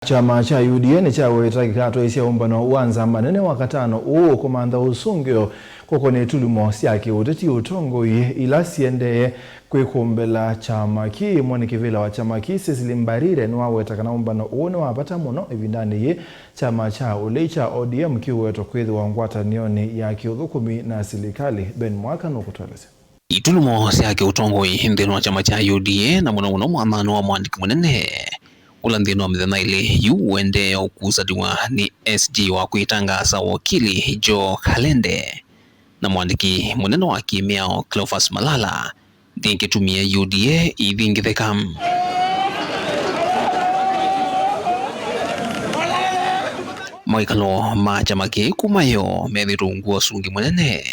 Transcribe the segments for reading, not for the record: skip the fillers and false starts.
Chama cha UDA chaweta kikato isia umbano uanza manene wakatano uo komanda usungio koko ne tulumo siake uteti utongo ila siende kwekumbela chama ki mwani kivila wa chama ki Cecily Mbarire nwaweta kana umbano uone wapata muno evindani ye chama cha ulecha ODM kiweto kwedhi wa ngwata nioni ya kiudhukumi na silikali Ben Mwaka nukutueleze. Itulumo siake utongo hindino wa chama cha UDA na muno mwamano wa mwandiki munene ulandino mthena ile uende ukuzadiwa ni SG wa kuitangaza wakili Joe Kalende na mwandiki munene wa Kimiao Cleophas Malala dingitumia UDA ithingitheka maikalo ma chama ki kumayo methirunguo sungi munene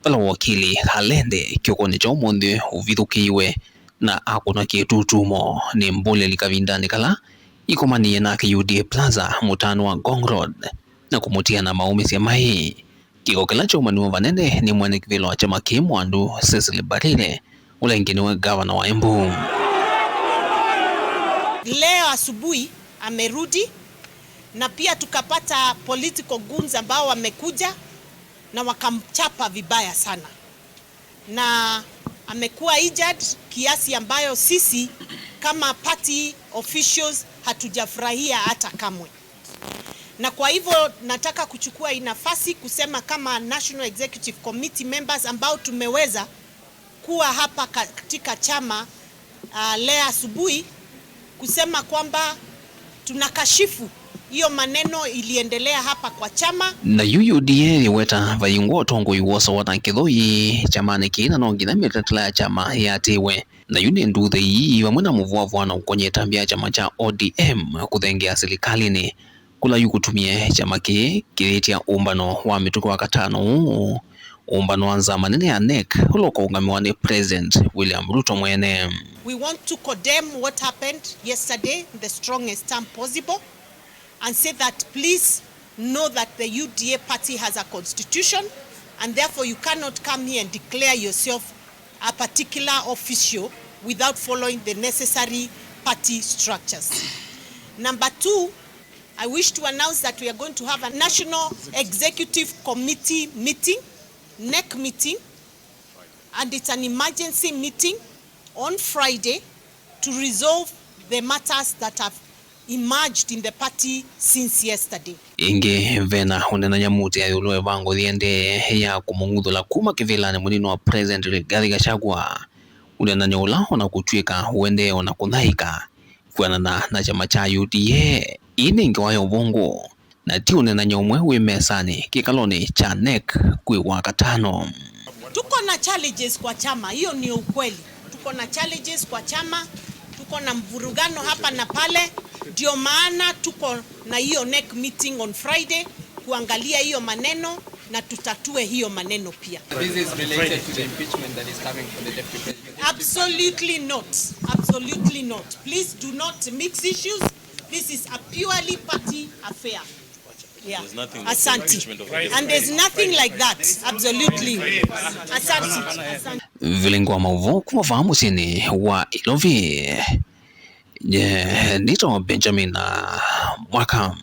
pala wakili Kalende kyokoni cha umundi uvithukiwe na akuna kitutumo ni mbole likavindani kala ikomanie na UDA Plaza mutano wa Ngong Road na kumutia na maumisi ya mai kiko kilacho manuwa vanene ni mwanekivilo wa chama kimwandu Cecily Mbarire ule ingine wa gavana wa Embu. Leo asubuhi amerudi na pia tukapata political goons ambao wamekuja na wakamchapa vibaya sana na amekuwa injured kiasi ambayo sisi kama party officials hatujafurahia hata kamwe. Na kwa hivyo nataka kuchukua hii nafasi kusema kama National Executive Committee members ambao tumeweza kuwa hapa katika chama leo asubuhi kusema kwamba tunakashifu hiyo maneno iliendelea hapa kwa chama. Na UDA weta vayungo tongo iwoso watankithoi chamani kina nongina mitetela ya chama ya tewe na yune nduthe ii wamwena muvuavwana ukonyeta mbia chama cha ODM kuthengea serikalini kula yukutumie chama ki kiritia umbano wa mituko wa katano umbano wanza manene ya NEC uloko ungamiwa ni President William Ruto mwene. We want to condemn what happened yesterday in the strongest term possible and say that please know that the UDA party has a constitution and therefore you cannot come here and declare yourself a particular official without following the necessary party structures. Number two, I wish to announce that we are going to have a National Executive Committee meeting, NEC meeting, and it's an emergency meeting on Friday to resolve the matters that have emerged in the party since yesterday. Inge vena unena nyamuti ya yuluwe vango diende ya kumungudula kuma kivilani munino wa President Rigathi Gachagua unena nyola ona kutuika uende ona kunhaika kuanana na chama cha UDA ine ingewayo vongo na ti unena nyomwe wimesani kikaloni cha NEC kuiwa katano. Tuko na challenges kwa chama, hiyo ni ukweli. Tuko na challenges kwa chama, tuko na mvurugano hapa na pale. Ndio maana tuko na hiyo NEC meeting on Friday kuangalia hiyo maneno na tutatue hiyo maneno pia. This is related to the impeachment that is coming from the deputy president. Absolutely not. Absolutely not. Please do not mix issues. This is a purely party affair. Yeah. Asante. And there's nothing like that. Absolutely. Asante. Vilingwa mauvo kuwafahamu sini wa Ilovi. Nito Benjamin Mwaka.